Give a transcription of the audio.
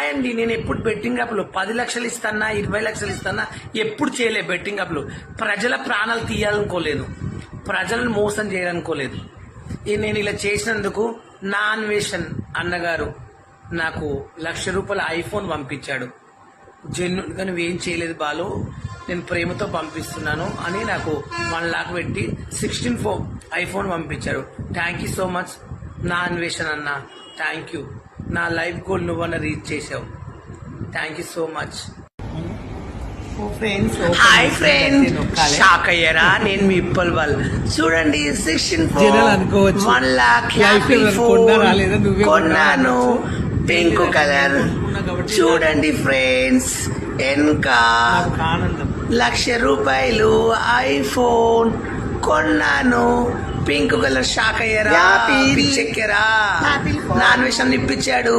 అండి నేను ఎప్పుడు బెట్టింగ్ యాప్లు 10 లక్షలు ఇస్తానా 20 లక్షలు ఇస్తానా ఎప్పుడు చేయలే. బెట్టింగ్ యాప్లు ప్రజల ప్రాణాలు తీయాలనుకోలేదు, ప్రజలను మోసం చేయాలనుకోలేదు. నేను ఇలా చేసినందుకు నా అన్వేషణ్ అన్నగారు నాకు ₹1,00,000 ఐఫోన్ పంపించాడు. జెన్యున్గా నువ్వేం చేయలేదు బాలు, నేను ప్రేమతో పంపిస్తున్నాను అని నాకు 1 లాక్ పెట్టి 16 Pro ఐఫోన్ పంపించాడు. థ్యాంక్ యూ సో మచ్ నా అన్వేషణ్ అన్న, థ్యాంక్ యూ. నా లైఫ్ గోల్ నువ్వన్న రీచ్ చేసావు. Thank you so much. Hi friends, shock అయ్యారా? నేను మీ ఇప్పల్ వాళ్ళు చూడండి 16 Pro 1 లాక్ హ్యాపీ ఫోన్ కొన్నాను, పింక్ కలర్. చూడండి ఫ్రెండ్స్, ఇంకా ₹1,00,000 ఐఫోన్ కొన్నాను, పింక్ కలర్. షాక్ అయ్యారా? పిచ్చెక్కారా? నా అన్వేషణ ఇప్పించాడు.